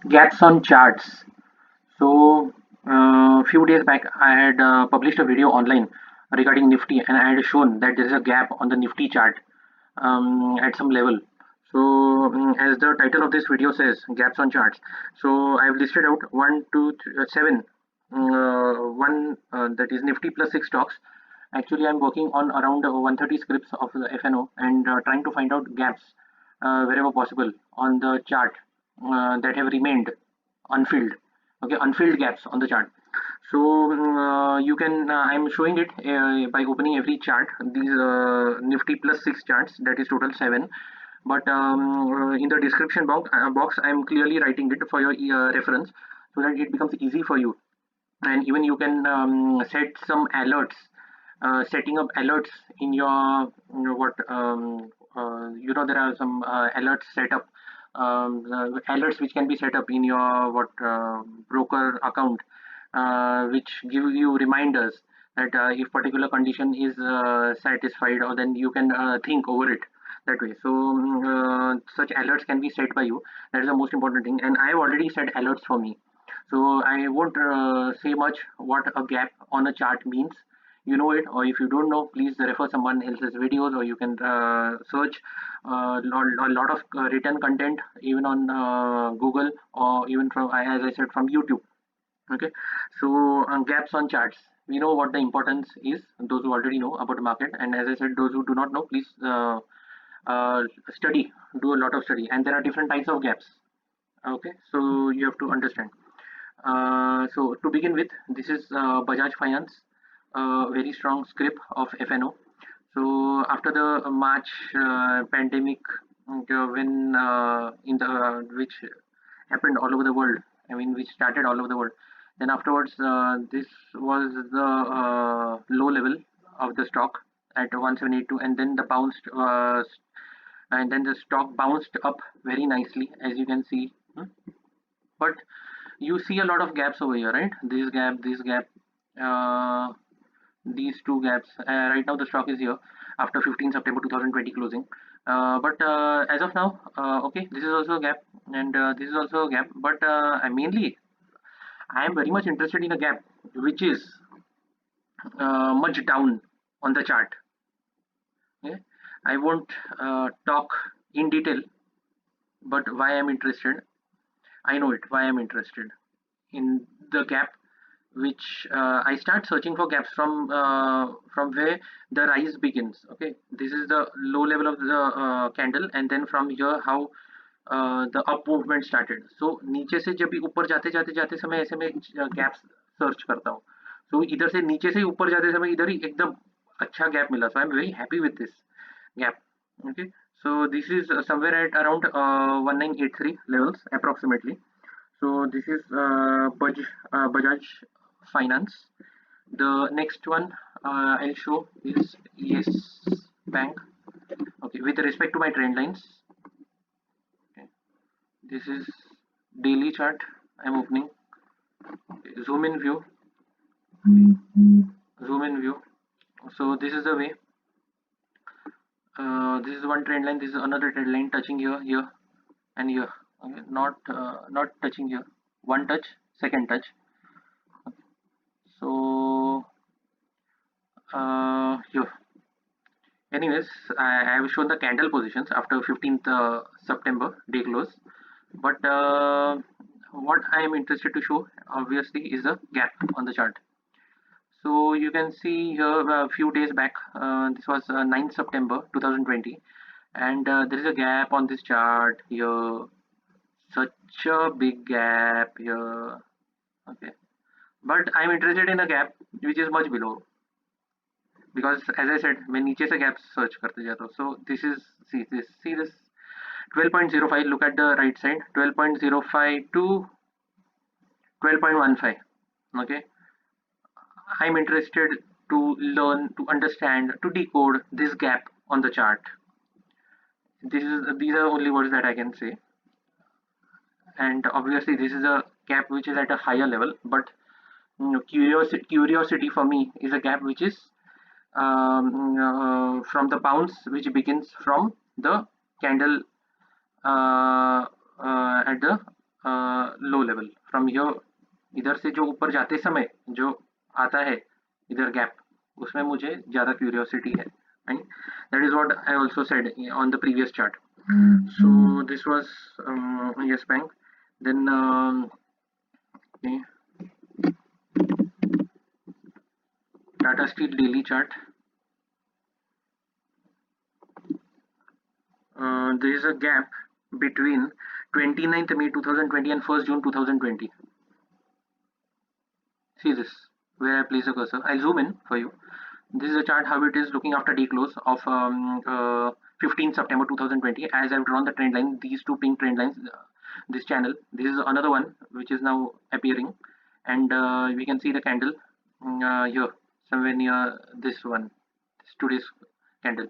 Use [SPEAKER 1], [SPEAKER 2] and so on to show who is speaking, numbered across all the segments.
[SPEAKER 1] Gaps on charts. So, few days back, I had published a video online regarding Nifty, and I had shown that there is a gap on the Nifty chart at some level. So, as the title of this video says, gaps on charts. So, I've listed out one, two, seven. One that is Nifty plus six stocks. Actually, I'm working on around 130 scripts of the FNO and trying to find out gaps wherever possible on the chart that have remained unfilled. Okay, unfilled gaps on the chart. So you can I'm showing it by opening every chart, these Nifty plus six charts, that is total seven. But in the description box I'm clearly writing it for your reference, so that it becomes easy for you. And even you can set some alerts, setting up alerts in your, what there are some alerts set up, alerts which can be set up in your what broker account, which give you reminders that if particular condition is satisfied, or then you can think over it that way. So such alerts can be set by you. That is the most important thing, and I have already set alerts for me. So I won't say much what a gap on a chart means. You know it, or if you don't know, please refer someone else's videos, or you can search a lot of written content even on Google, or even from, as I said, from YouTube. Okay, so gaps on charts. We know what the importance is. Those who already know about the market, and as I said, those who do not know, please study. Do a lot of study, and there are different types of gaps. Okay, so you have to understand. So to begin with, this is Bajaj Finance, very strong script of FNO. So after the March pandemic, when in the which happened all over the world, I mean, which started all over the world. Then afterwards, this was the low level of the stock at 1782, and then the bounced, and then the stock bounced up very nicely, as you can see. But you see a lot of gaps over here, right? This gap, uh, these two gaps. Right now, the stock is here after 15 September 2020 closing. But as of now, okay, this is also a gap, and this is also a gap. But I am very much interested in a gap which is much down on the chart. Okay? I won't talk in detail, but why I'm interested, I know it. Why I'm interested in the gap, which I start searching for gaps from where the rise begins. Okay, this is the low level of the candle, and then from here how the up movement started. So नीचे से जब भी ऊपर जाते जाते जाते समय ऐसे में गैप्स सर्च करता हूँ. So इधर से नीचे से ऊपर जाते समय इधर ही एकदम अच्छा गैप मिला. So I'm very happy with this gap. Okay, so this is somewhere at around 1983 levels approximately. So this is Bajaj Finance. The next one I'll show is Yes Bank. Okay, with respect to my trend lines, okay, this is daily chart. I'm opening. Okay, zoom in view. Zoom in view. So this is the way. This is one trend line. This is another trend line touching here, here, and here. Okay, not touching here. One touch, second touch. So here. Anyways, I have shown the candle positions after 15th September day close, but what I am interested to show obviously is a gap on the chart. So you can see here a few days back, this was 9th September 2020, and there is a gap on this chart here, such a big gap here. Okay, but I'm interested in a gap which is much below, because as I said, मैं नीचे से gaps search करते जाता हूँ. So this is, see this 12.05. Look at the right side, 12.05 to 12.15. Okay, I'm interested to learn, to understand, to decode this gap on the chart. These are only words that I can say, and obviously this is a gap which is at a higher level. But curiosity for me is a gap which is from the bounce which begins from the candle at the low level from here. इधर से जो ऊपर जाते समय जो आता है इधर गैप, उसमें मुझे ज़्यादा क्यूरियोसिटी है, right? That is what I also said on the previous chart. So this was Yesbank. Then okay, Tatasteel daily chart. There is a gap between 29th May 2020 and 1st June 2020. See this, where I place the cursor. I'll zoom in for you. This is a chart how it is looking after day close of 15th September 2020. As I've drawn the trend line, these two pink trend lines, this channel. This is another one which is now appearing, and we can see the candle here somewhere near this one. This today's candle.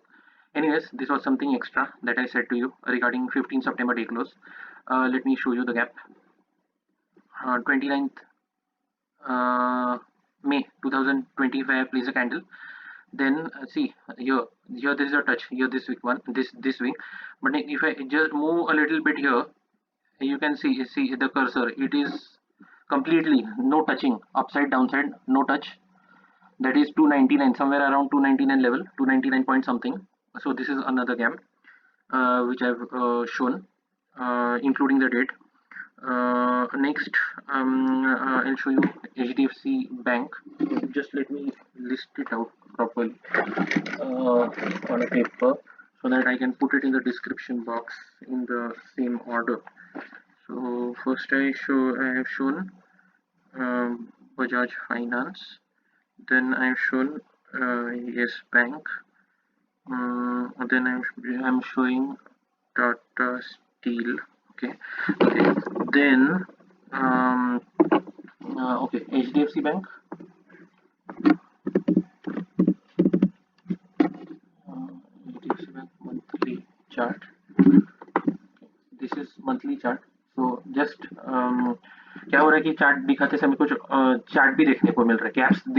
[SPEAKER 1] Anyways, this was something extra that I said to you regarding 15th September day close. Let me show you the gap. 29th May 2025 place a candle. Then see here there is a touch here, this week one, this week. But if I just move a little bit here, you can see the cursor. It is completely no touching, upside downside, no touch. That is 299, somewhere around 299 level, 299 point something. So this is another gap which I've shown, including the date. Next, I'll show you HDFC Bank. Just let me list it out properly on a paper so that I can put it in the description box in the same order. So first I have shown Bajaj Finance. Then I've shown Yesbank. Then I'm showing Tatasteel. Okay. Then okay, HDFC Bank. HDFC Bank monthly chart. This is monthly chart. So just क्या हो रहा है कि chart दिखाते समय कुछ chart भी देखने को मिल रहा है,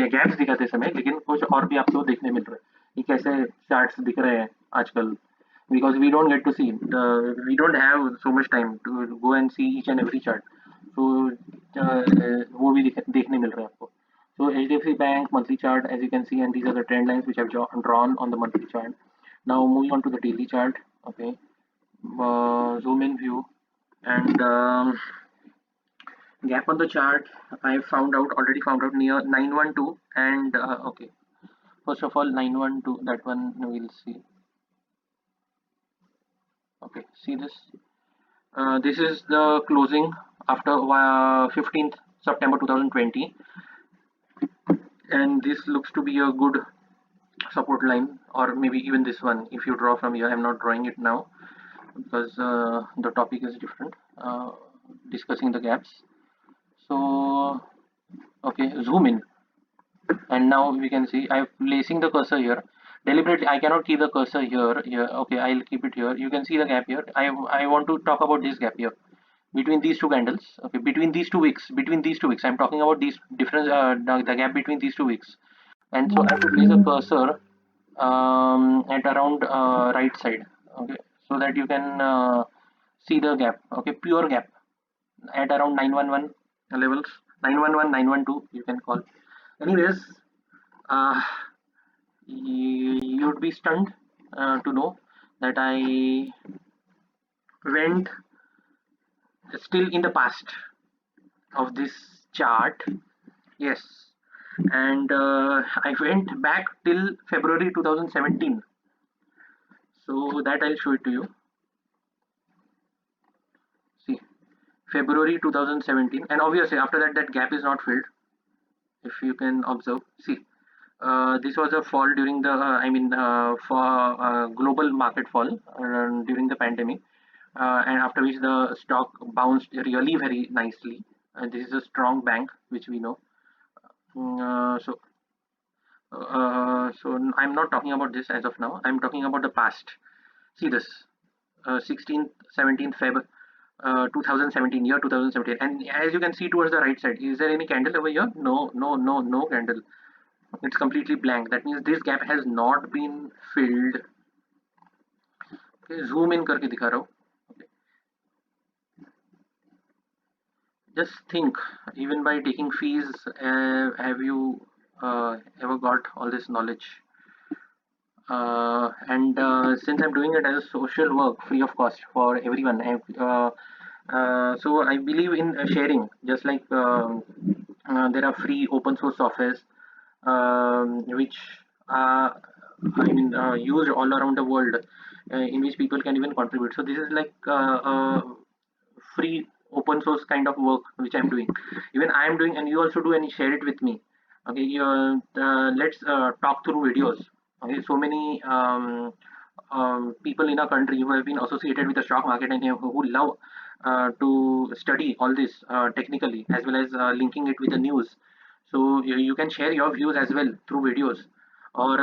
[SPEAKER 1] गैप्स दिखाते समय, लेकिन कुछ और भी आपको देखने मिल रहा है कि कैसे चार्ट्स दिख रहे हैं आजकल. Because we don't get to see, we don't have so much time to go and see each and every chart. So वो भी देखने मिल रहा है आपको. So HDFC Bank monthly chart, as you can see, and these are the trend lines which I've drawn on the monthly chart. Now moving on to the daily chart. Okay, zoom in view, and gap on the chart I already found out near 912, and okay, first of all 912, that one we'll see. Okay, see this. This is the closing after 15th September 2020, and this looks to be a good support line, or maybe even this one if you draw from here. I'm not drawing it now because the topic is different, discussing the gaps. So okay, zoom in, and now we can see I'm placing the cursor here. Deliberately I cannot keep the cursor here. Okay, I'll keep it here. You can see the gap here. I want to talk about this gap here between these two candles. Okay, between these 2 weeks, I'm talking about these difference, the gap between these 2 weeks. And so I have to place a cursor at around right side. Okay, so that you can see the gap. Okay, pure gap at around 911 levels, 911, 912 you can call. Anyways, uh, you'd be stunned to know that I went still in the past of this chart. Yes, and I went back till February 2017. So that I'll show it to you. See, February 2017, and obviously after that, that gap is not filled. If you can observe, see, this was a fall during the, for global market fall during the pandemic, and after which the stock bounced really very nicely. This is a strong bank, which we know. So I'm not talking about this as of now. I'm talking about the past. See this, 16th, 17th Feb, 2017, year 2017, and as you can see towards the right side, is there any candle over here? No, no, no, no candle. It's completely blank. That means this gap has not been filled. Okay, zoom in करके दिखा रहा हूँ. Okay. just think, even by taking fees, have you ever got all this knowledge? And since I'm doing it as a social work free of cost for everyone, so I believe in sharing, just like there are free open source softwares which are used all around the world, in which people can even contribute. So this is like free open source kind of work which I'm doing. Even I'm doing, and you also do, and you share it with me. Okay, let's talk through videos. Okay, so many people in our country who have been associated with the stock market and who love to study all this technically, as well as linking it with the news. So you can share your views as well through videos, or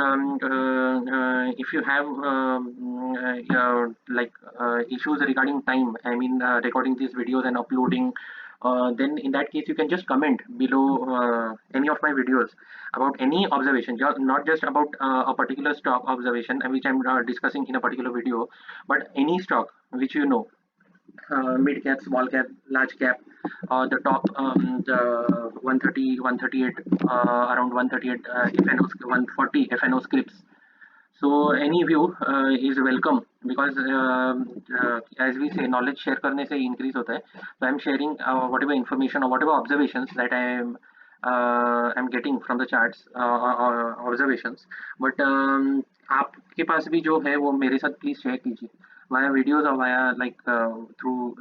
[SPEAKER 1] if you have issues regarding time, I mean recording these videos and uploading, then in that case you can just comment below any of my videos about any observation, not just about a particular stock observation which I'm discussing in a particular video, but any stock which you know, mid cap, small cap, large cap, the top, the 130, 138, around 138 FNO, 140 FNO scripts. So any view is welcome, because as we say, knowledge share करने से increase होता है. So I'm sharing whatever information or whatever observations that I'm getting from the charts, observations. But आपके पास भी जो है वो मेरे साथ please share कीजिए via videos or via like through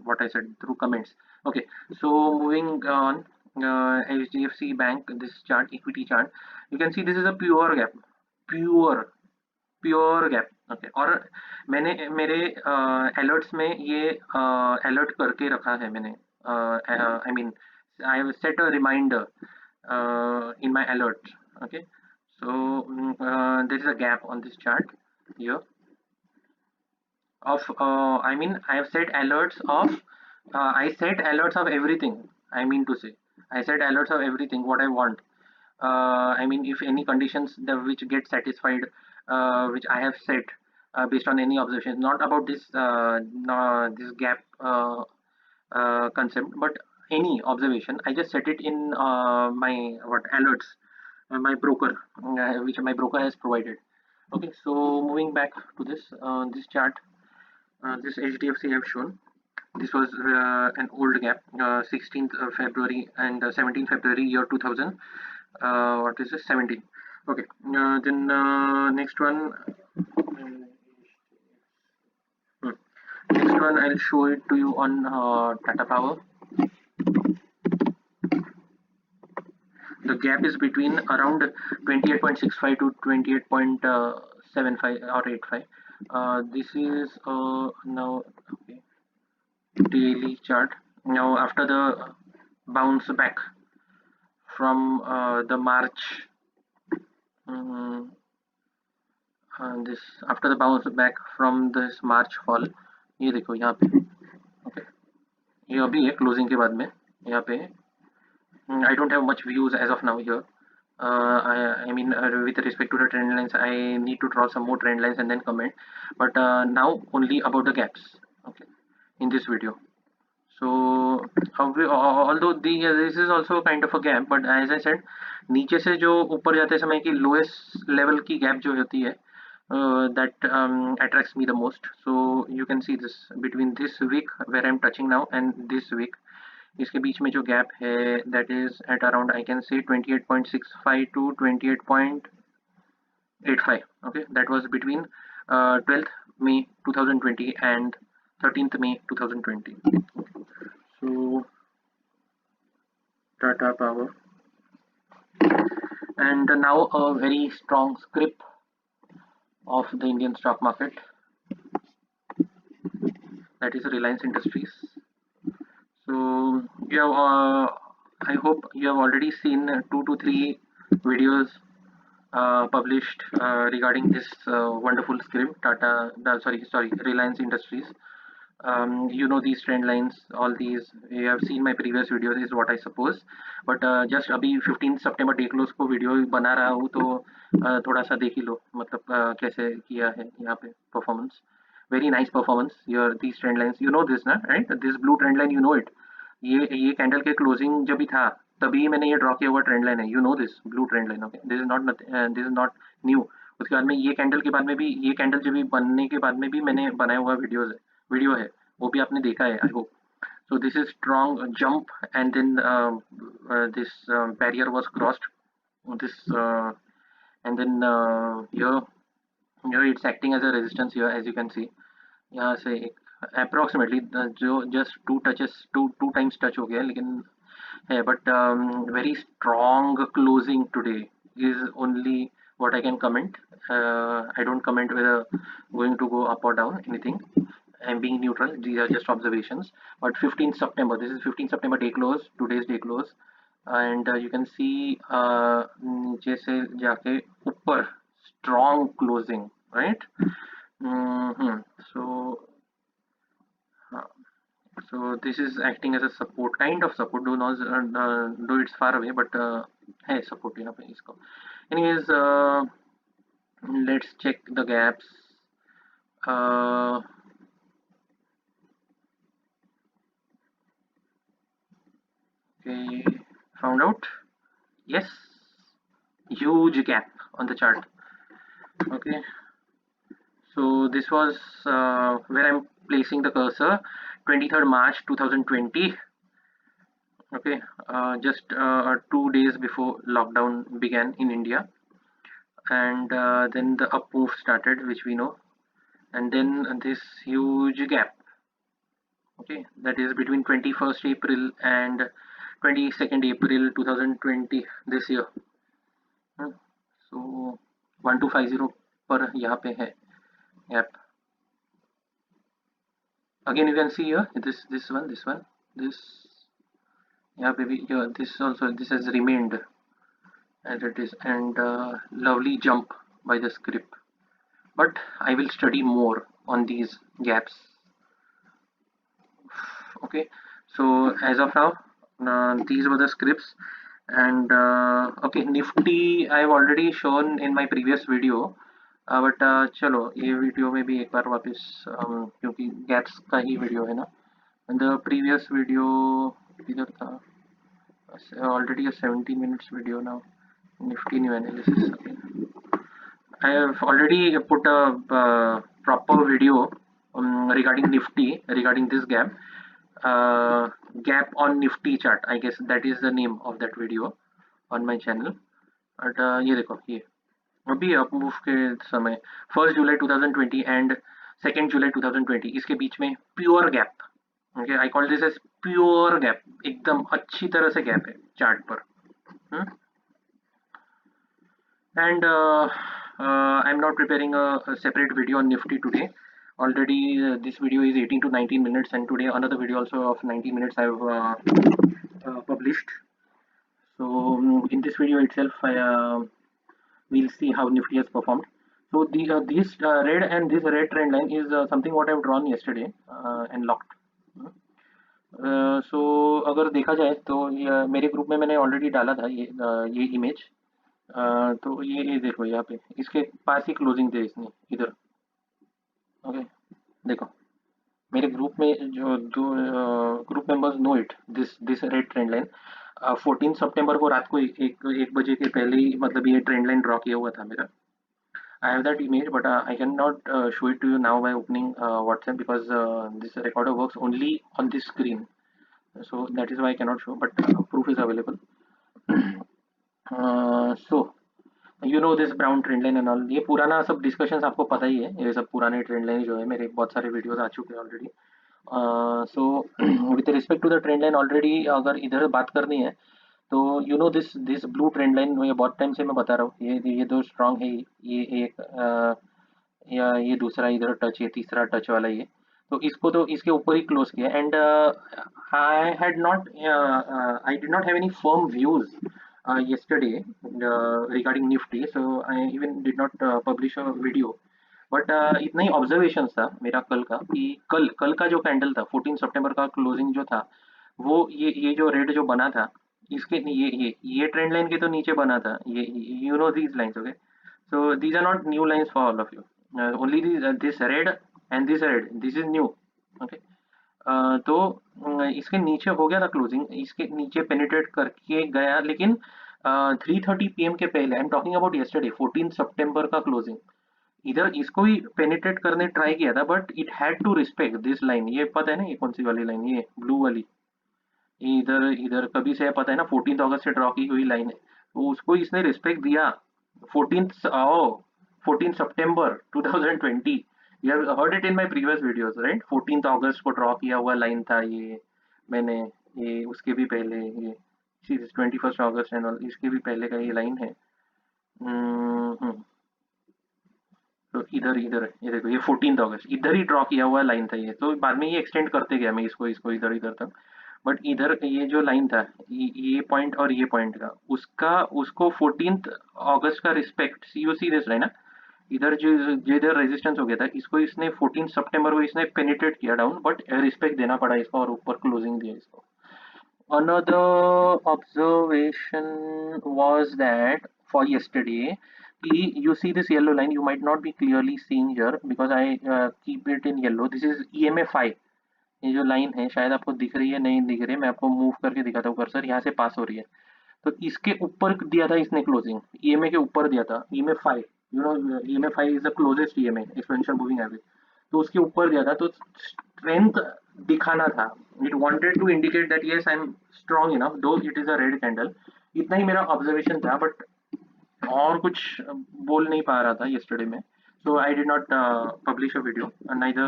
[SPEAKER 1] what I said, through comments. Okay, so moving on, HDFC Bank, this chart, equity chart, you can see this is a pure gap, pure pure gap. Okay, और मैंने मेरे alerts में ये alert करके रखा है मैंने. I mean I have set a reminder in my alerts. Okay, so there is a gap on this chart here of I mean I have set alerts of I set alerts of everything. I mean to say, I set alerts of everything what I want. I mean, if any conditions which get satisfied, which I have set based on any observations, not about this this gap concept, but any observation, I just set it in my what alerts, my broker, which my broker has provided. Okay, so moving back to this chart, this HDFC have shown. This was an old gap, 16th February and 17th February year 2000. What is this? 17. Okay. Then next one. Hmm. Next one, I'll show it to you on Tatapower. The gap is between around 28.65 to 28.75 or 85. This is now okay, daily chart. Now after the bounce back from the March, um, this after the bounce back from this March fall, ये देखो यहाँ पे. Okay, ये अभी है closing के बाद में यहाँ पे. I don't have much views as of now here. I mean, with respect to the trend lines, I need to draw some more trend lines and then comment. But now only about the gaps. Okay, in this video. So although this is also kind of a gap, but as I said, नीचे से जो ऊपर जाते समय की lowest level की gap जो होती है, that attracts me the most. So you can see this between this week where I'm touching now and this week. इसके बीच में जो गैप है, that is at around I can say 28.65 to 28.85. Okay, that was between 12th May 2020 and 13th May 2020. So Tatapower, and now a very strong script of the Indian stock market, that is Reliance Industries. So you have, I hope you have already seen 2 to 3 videos published regarding this wonderful script, Reliance Industries. You know these trend lines, all these you have seen my previous videos is what I suppose. But just अभी 15 सितंबर देख लो, उसको video बना रहा हूँ तो थोड़ा सा देख ही लो, मतलब कैसे किया है यहाँ पे performance. Very nice performance here. These trend lines, you know this, na, right? This blue trend line, you know it. ये कैंडल के क्लोजिंग जब भी था तभी मैंने ये ड्रॉ किया हुआ ट्रेंड लाइन है, you know this blue trend line, okay, this is not new. उसके बाद में ये कैंडल के बाद में भी, ये कैंडल जब भी बनने के बाद में भी मैंने बनाया हुआ वीडियो है, वो भी आपने देखा है, I hope. So this is strong jump, and then this barrier was crossed. This and then here it's acting as a resistance here, as you can see. यहाँ से approximately जो just two times touch हो गया, लेकिन है, but very strong closing today is only what I can comment. I don't comment whether going to go up or down, anything. I'm being neutral. These are just observations. But 15th September, this is 15th September day close, today's day close, and you can see नीचे से जाके ऊपर strong closing, right? So so this is acting as a support, kind of support, though it's far away, but hey, support यहाँ पे इसको. Anyways, let's check the gaps. Okay, found out. Yes, huge gap on the chart. Okay, so this was where I'm placing the cursor, 23rd March 2020. Okay, just 2 days before lockdown began in India, and then the up move started, which we know, and then this huge gap. Okay, that is between 21st April and 22nd April 2020 this year. So 1250 पर यहाँ पे है gap. Again you can see here this one, this यहाँ पे भी here, this has remained as it is, and lovely jump by the script. But I will study more on these gaps. Okay, so as of now, these were the scripts, and okay, Nifty I have already shown in my previous video, but चलो ये video में भी एक बार वापस, क्योंकि gaps का ही video है ना, the previous video इधर था, already a 17 minutes video now. Nifty new analysis. Okay. I have already put a proper video regarding Nifty, regarding this gap. Gap on Nifty chart, I guess that is the name of that video on my channel. But ये देखो, ये अभी up move के समय 1st July 2020 and 2nd जुलाई 2020 इसके बीच में pure gap. Okay, I call this as pure gap, एकदम अच्छी तरह से गैप है चार्ट पर. And I'm not preparing a separate video on Nifty today. Already this video is 18 to 19 minutes, and today another video also of 90 minutes I've published. So in this video itself we'll see how Nifty has performed. So this red and this red trend line is something what I've drawn yesterday and locked. So अगर देखा जाए तो मेरे group में मैंने already डाला था ये इमेज. तो ये देखो यहाँ पे इसके पास ही क्लोजिंग दे इसने इधर. ओके, देखो मेरे ग्रुप में जो group members know it, this red trend line 14 सितंबर को रात को एक बजे के पहले ही, मतलब ये ट्रेंड लाइन ड्रॉ किया हुआ था मेरा. I have that image, but I cannot show it to you now by opening WhatsApp, because this recorder works only on this screen. So that is why I cannot show, but proof is available. So you know this brown trend line and all, ये पुराना सब discussions आपको पता ही है, ये सब पुराने trend line जो है मेरे बहुत सारे वीडियोस आ चुके हैं already. So with respect to the trend line already अगर इधर बात करनी है तो you know this blue trend line, ये बहुत टाइम से मैं बता रहा हूँ, ये दो स्ट्रांग है, ये एक या ये दूसरा इधर टच, ये तीसरा टच वाला ये, तो इसको तो इसके ऊपर ही क्लोज किया. And I did not have any firm views yesterday regarding Nifty, so I even did not publish a video. But इतना ही ऑब्जर्वेशन था मेरा कल का, कि कल का जो कैंडल था 14 सितंबर का क्लोजिंग जो था, वो ये जो रेड जो बना था इसके ये ट्रेंड लाइन के तो नीचे बना था, ये you know these lines. Okay, so these are not new lines for all of you, only this red and this red, this is new. Okay, तो इसके नीचे हो गया था क्लोजिंग, इसके नीचे पेनिट्रेट करके गया, लेकिन 3:30 पीएम के पहले, I am talking about yesterday 14 सितंबर का क्लोजिंग, इधर इसको भी पेनिट्रेट करने ट्राई किया था, but it had to respect this line. ये पता है ना ये कौन सी वाली लाइन, ये ब्लू वाली, ये इधर इधर कभी से है पता है ना, 14 अगस्त से ड्रॉ की हुई लाइन है, तो उसको इसने रिस्पेक्ट दिया। 14 14 सितंबर 2020, you have heard it in my previous videos right, 14 अगस्त को ड्रॉ किया हुआ लाइन था ये मैंने, ये उसके भी पहले, ये 21 अगस्त एंड ऑल, इसके भी पहले का ये लाइन है। हम्म, तो इधर इधर ये देखो, ये 14 अगस्त इधर ही ड्रॉ किया हुआ लाइन था ये, तो बाद में ये एक्सटेंड करते गया मैं इसको इसको इधर इधर तक, बट इधर ये जो लाइन था, ये पॉइंट और ये पॉइंट का, उसका उसको 14 अगस्त का respect, you see this line ना, इधर जो जो इधर रेजिस्टेंस हो गया था, इसको इसने 14 सितंबर को इसने पेनिट्रेट किया डाउन, बट रिस्पेक्ट देना पड़ा इसको और ऊपर क्लोजिंग दिया इसको। Another observation was that for yesterday, you see this yellow line, you might not be clearly seeing here because I keep it in yellow. This is EMA 5. ये जो line है शायद आपको दिख रही है, नहीं दिख रही है, मैं आपको मूव करके दिखाता हूँ, कर्सर यहाँ से पास हो रही है, तो इसके ऊपर दिया था इसने क्लोजिंग, ईएमए के ऊपर दिया था, EMA 5, you know EMA 5 is the closest EMA, exponential moving average, तो उसके ऊपर दिया था, तो स्ट्रेंथ दिखाना था, it wanted to indicate that yes I am strong enough, though it is a red candle. इतना ही मेरा ऑब्जर्वेशन था, बट और कुछ बोल नहीं पा रहा था yesterday में, so I did not publish a video, neither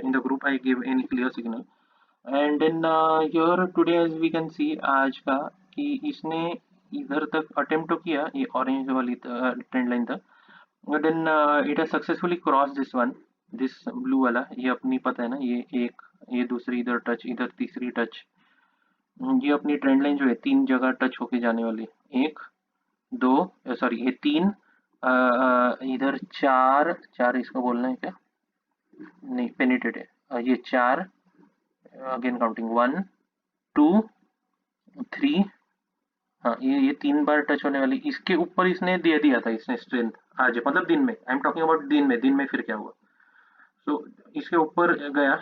[SPEAKER 1] in the group I gave any clear signal, and then here today as we can see आज का, कि इसने इधर तक अटेम्प्ट तो किया, ये ऑरेंज वाली ट्रेंड लाइन तक, but then it has successfully crossed this one, this blue वाला, ये अपनी पता है ना, ये एक, ये दूसरी इधर टच, इधर तीसरी टच, ये अपनी ट्रेंड लाइन जो है तीन जगह टच होके जाने वाली, एक दो, सॉरी ये तीन, इधर चार, चार इसको बोलना है क्या, नहीं पेनिट्रेट है, ये चार, अगेन काउंटिंग 1 2 3, हाँ ये तीन बार टच होने वाली, इसके ऊपर इसने दे दिया था इसने स्ट्रेंथ आज, मतलब दिन में, आई एम टॉकिंग अबाउट दिन में फिर क्या हुआ, सो इसके ऊपर गया,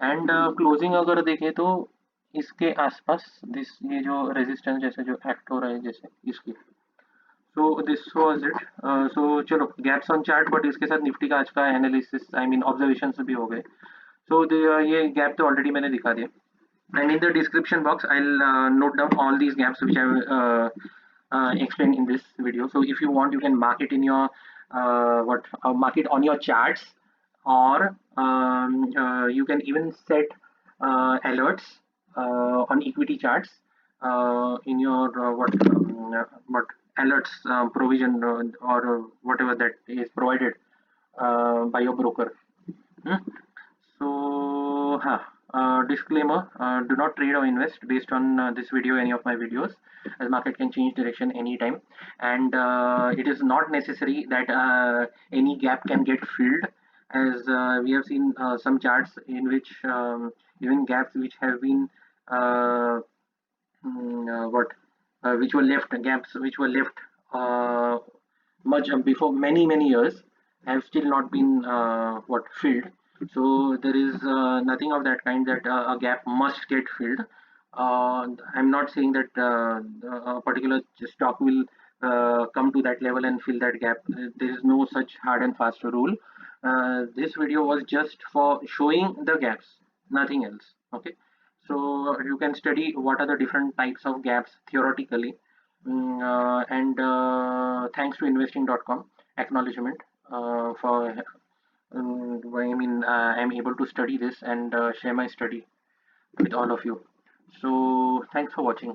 [SPEAKER 1] एंड क्लोजिंग अगर देखें तो इसके आसपास दिस, ये जो रेजिस्टेंस जैसे जो एक्ट हो रहा है जैसे इसकी, सो दिस वाज इट। सो चलो गैप्स ऑन चार्ट, बट इसके साथ निफ्टी का आज का एनालिसिस, आई मीन ऑब्जर्वेशन भी हो गए, सो ये गैप तो ऑलरेडी मैंने दिखा दिया, and in the description box I'll note down all these gaps which I explained in this video, so if you want you can mark it in your mark it on your charts, or you can even set alerts on equity charts in your what alerts provision, or whatever that is provided by your broker. Hmm? So, disclaimer, do not trade or invest based on this video, any of my videos, as market can change direction anytime, and it is not necessary that any gap can get filled, as we have seen some charts in which even gaps which have been uh, what which were left, gaps which were left much before many years, have still not been what filled. So there is nothing of that kind that a gap must get filled. I'm not saying that a particular stock will come to that level and fill that gap. There is no such hard and fast rule. This video was just for showing the gaps, nothing else. Okay, so you can study what are the different types of gaps theoretically. And thanks to investing.com, acknowledgement for I mean I'm able to study this and share my study with all of you. So thanks for watching.